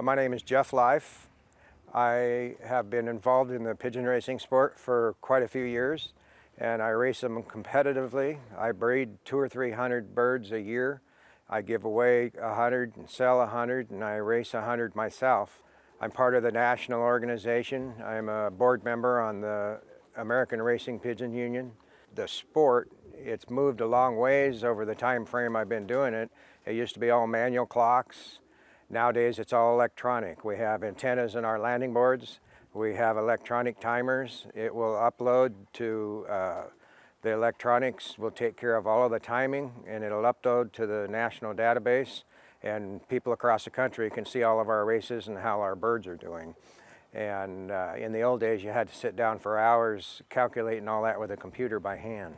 My name is Jeff Life. I have been involved in the pigeon racing sport for quite a few years, and I race them competitively. I breed 200 or 300 birds a year. I give away 100 and sell 100, and I race 100 myself. I'm part of the national organization. I'm a board member on the American Racing Pigeon Union. The sport, it's moved a long ways over the time frame I've been doing it. It used to be all manual clocks. Nowadays it's all electronic. We have antennas in our landing boards. We have electronic timers. It will upload to the electronics will take care of all of the timing, and it'll upload to the national database, and people across the country can see all of our races and how our birds are doing. And in the old days you had to sit down for hours calculating all that with a computer by hand.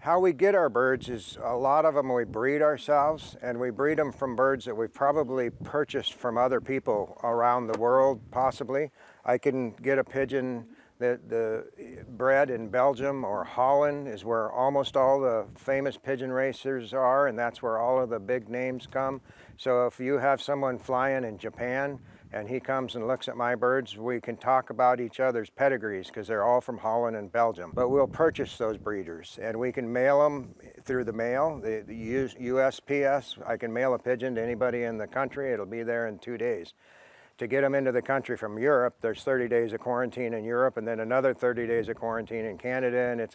How we get our birds is a lot of them we breed ourselves, and we breed them from birds that we've probably purchased from other people around the world, possibly. I can get a pigeon that bred in Belgium or Holland is where almost all the famous pigeon racers are, and that's where all of the big names come. So if you have someone flying in Japan and he comes and looks at my birds, we can talk about each other's pedigrees because they're all from Holland and Belgium. But we'll purchase those breeders, and we can mail them through the mail, the USPS. I can mail a pigeon to anybody in the country. It'll be there in 2 days. To get them into the country from Europe, there's 30 days of quarantine in Europe and then another 30 days of quarantine in Canada, and it's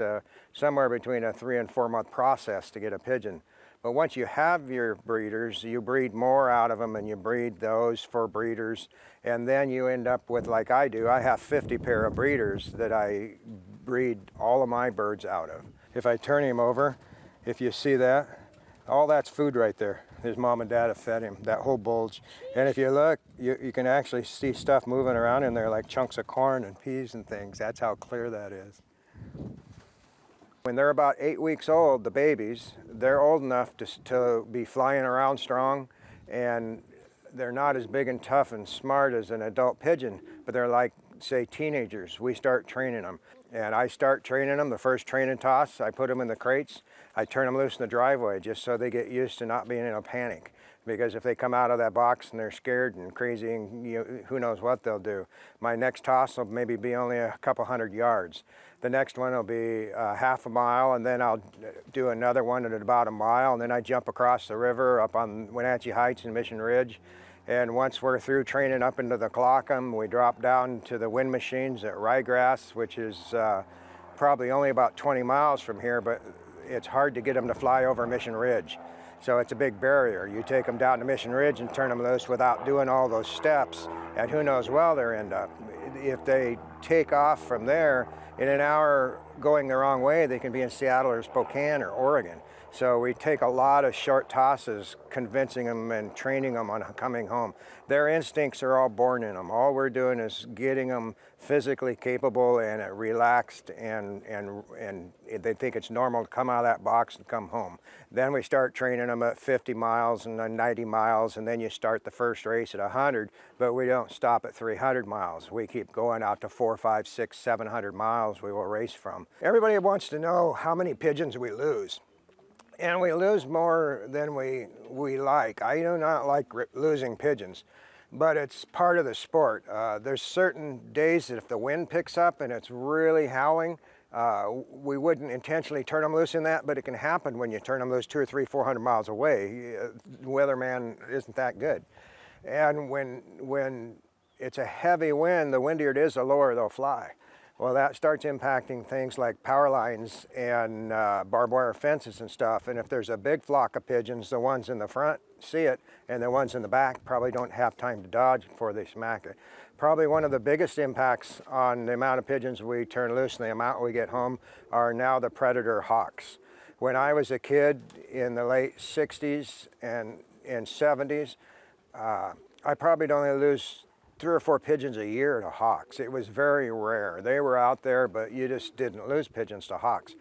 somewhere between a 3 and 4 month process to get a pigeon. But once you have your breeders, you breed more out of them, and you breed those for breeders, and then you end up with, like I do, I have 50 pair of breeders that I breed all of my birds out of. If I turn him over, if you see that, all that's food right there. His mom and dad have fed him, that whole bulge. And if you look, you can actually see stuff moving around in there like chunks of corn and peas and things. That's how clear that is. When they're about 8 weeks old, the babies, they're old enough to be flying around strong, and they're not as big and tough and smart as an adult pigeon, but they're like, say, teenagers. We start training them. And I start training them, the first training toss, I put them in the crates. I turn them loose in the driveway just so they get used to not being in a panic. Because if they come out of that box and they're scared and crazy, and who knows what they'll do. My next toss will maybe be only a couple 100 yards. The next one will be half a mile, and then I'll do another one at about a mile, and then I jump across the river up on Wenatchee Heights and Mission Ridge. And once we're through training up into the Clockham, we drop down to the wind machines at Ryegrass, which is probably only about 20 miles from here, but it's hard to get them to fly over Mission Ridge. So it's a big barrier. You take them down to Mission Ridge and turn them loose without doing all those steps, and who knows where they'll end up. If they take off from there, in an hour going the wrong way, they can be in Seattle or Spokane or Oregon. So we take a lot of short tosses, convincing them and training them on coming home. Their instincts are all born in them. All we're doing is getting them physically capable and relaxed, and they think it's normal to come out of that box and come home. Then we start training them at 50 miles and then 90 miles, and then you start the first race at 100, but we don't stop at 300 miles. We keep going out to 400, 500, 600, 700 miles we will race from. Everybody wants to know how many pigeons we lose. And we lose more than we like. I do not like losing pigeons, but it's part of the sport. There's certain days that if the wind picks up and it's really howling, we wouldn't intentionally turn them loose in that, but it can happen when you turn them loose 200 or 300, 400 miles away. The weatherman isn't that good. And when it's a heavy wind, the windier it is, the lower they'll fly. Well, that starts impacting things like power lines and barbed wire fences and stuff. And if there's a big flock of pigeons, the ones in the front see it, and the ones in the back probably don't have time to dodge before they smack it. Probably one of the biggest impacts on the amount of pigeons we turn loose and the amount we get home are now the predator hawks. When I was a kid in the late 60s and 70s, I probably only lose 3 or 4 pigeons a year to hawks. It was very rare. They were out there, but you just didn't lose pigeons to hawks.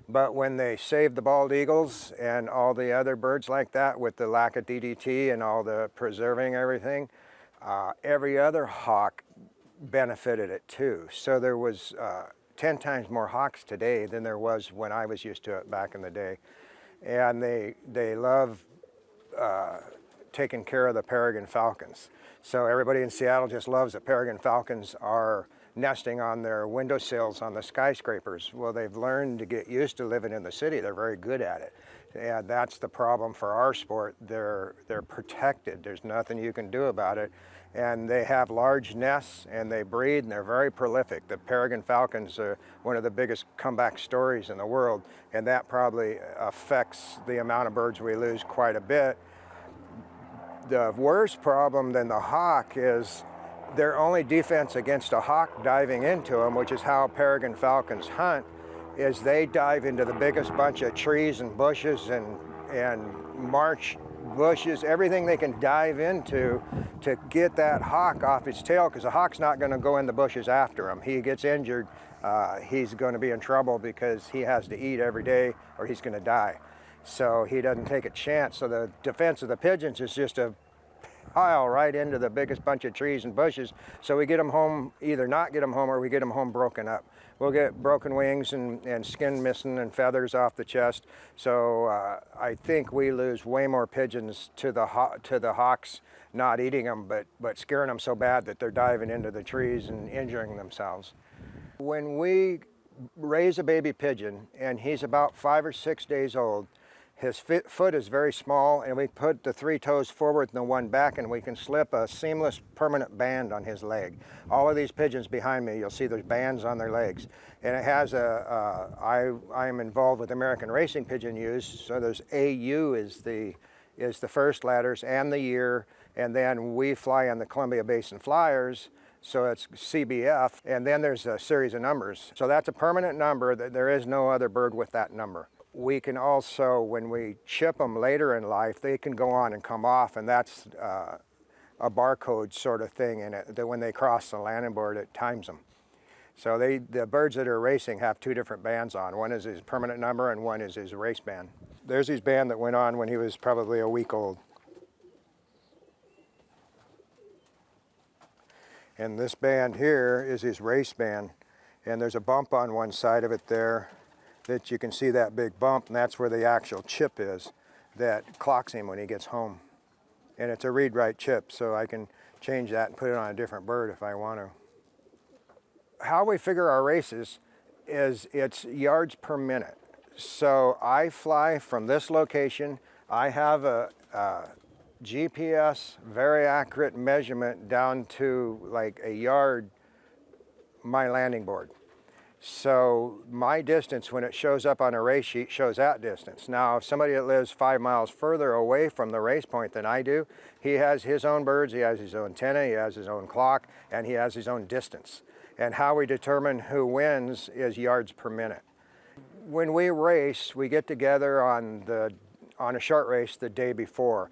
But when they saved the bald eagles and all the other birds like that with the lack of DDT and all the preserving everything, every other hawk benefited it too. So there was 10 times more hawks today than there was when I was used to it back in the day. And they love taking care of the peregrine falcons. So everybody in Seattle just loves that peregrine falcons are nesting on their windowsills on the skyscrapers. Well, they've learned to get used to living in the city. They're very good at it. And that's the problem for our sport. They're protected. There's nothing you can do about it. And they have large nests and they breed and they're very prolific. The peregrine falcons are one of the biggest comeback stories in the world, and that probably affects the amount of birds we lose quite a bit. The worst problem than the hawk is their only defense against a hawk diving into them, which is how peregrine falcons hunt, is they dive into the biggest bunch of trees and bushes and marsh bushes, everything they can dive into to get that hawk off its tail, because the hawk's not going to go in the bushes after him. He gets injured, he's going to be in trouble because he has to eat every day or he's going to die. So he doesn't take a chance. So the defense of the pigeons is just to pile right into the biggest bunch of trees and bushes. So we get them home, either not get them home or we get them home broken up. We'll get broken wings and skin missing and feathers off the chest. So I think we lose way more pigeons to the hawks not eating them, but scaring them so bad that they're diving into the trees and injuring themselves. When we raise a baby pigeon and he's about 5 or 6 days old, his foot is very small, and we put the 3 toes forward and the 1 back, and we can slip a seamless permanent band on his leg. All of these pigeons behind me, you'll see there's bands on their legs. And it has I am involved with American Racing Pigeon Use, so there's AU is the first letters and the year, and then we fly on the Columbia Basin Flyers, so it's CBF, and then there's a series of numbers. So that's a permanent number. There is no other bird with that number. We can also, when we chip them later in life, they can go on and come off, and that's a barcode sort of thing in it, that when they cross the landing board, it times them. So the birds that are racing have 2 different bands on. One is his permanent number and one is his race band. There's his band that went on when he was probably a week old. And this band here is his race band, and there's a bump on one side of it there that you can see, that big bump, and that's where the actual chip is that clocks him when he gets home. And it's a read-write chip, so I can change that and put it on a different bird if I want to. How we figure our races is it's yards per minute. So I fly from this location. I have a GPS, very accurate measurement down to like a yard, my landing board. So my distance, when it shows up on a race sheet, shows that distance. Now, if somebody that lives 5 miles further away from the race point than I do, he has his own birds, he has his own antenna, he has his own clock, and he has his own distance. And how we determine who wins is yards per minute. When we race, we get together on a short race the day before.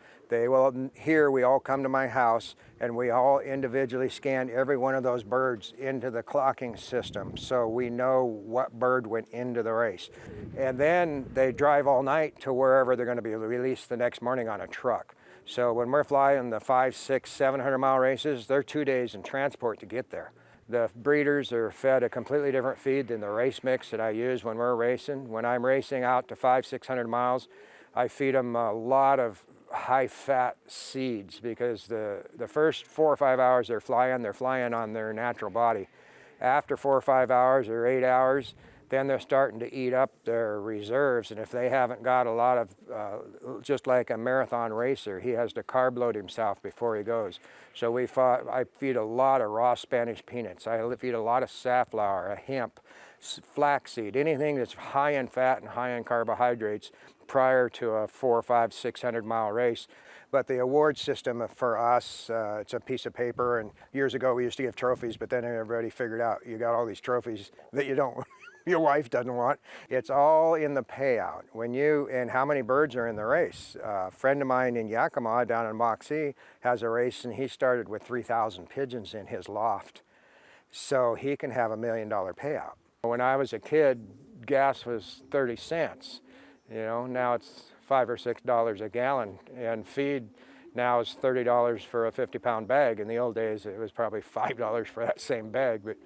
Here we all come to my house and we all individually scan every one of those birds into the clocking system, so we know what bird went into the race. And then they drive all night to wherever they're going to be released the next morning on a truck. So when we're flying the 500, 600, 700 mile races, they're 2 days in transport to get there. The breeders are fed a completely different feed than the race mix that I use when we're racing. When I'm racing out to 500, 600 miles, I feed them a lot of high-fat seeds, because the first 4 or 5 hours they're flying on their natural body. After 4 or 5 hours or 8 hours, then they're starting to eat up their reserves, and if they haven't got a lot of, just like a marathon racer, he has to carb load himself before he goes. So I feed a lot of raw Spanish peanuts. I feed a lot of safflower, a hemp, flaxseed, anything that's high in fat and high in carbohydrates prior to a 400, 500, 600 mile race. But the award system for us, it's a piece of paper, and years ago we used to give trophies, but then everybody figured out you got all these trophies that you don't, your wife doesn't want. It's all in the payout. And how many birds are in the race. A friend of mine in Yakima down in Moxie has a race, and he started with 3,000 pigeons in his loft. So he can have $1 million payout. When I was a kid, gas was 30 cents. Now it's $5 or $6 a gallon, and feed now is $30 for a 50-pound bag. In the old days, it was probably $5 for that same bag, but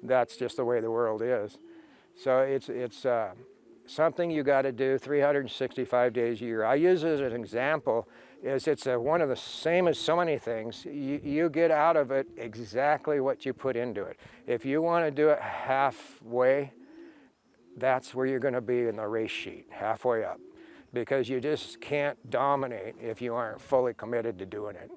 that's just the way the world is. So it's something you got to do 365 days a year. I use it as an example. is it's one of the same as so many things. You get out of it exactly what you put into it. If you want to do it halfway, that's where you're going to be in the race sheet, halfway up, because you just can't dominate if you aren't fully committed to doing it.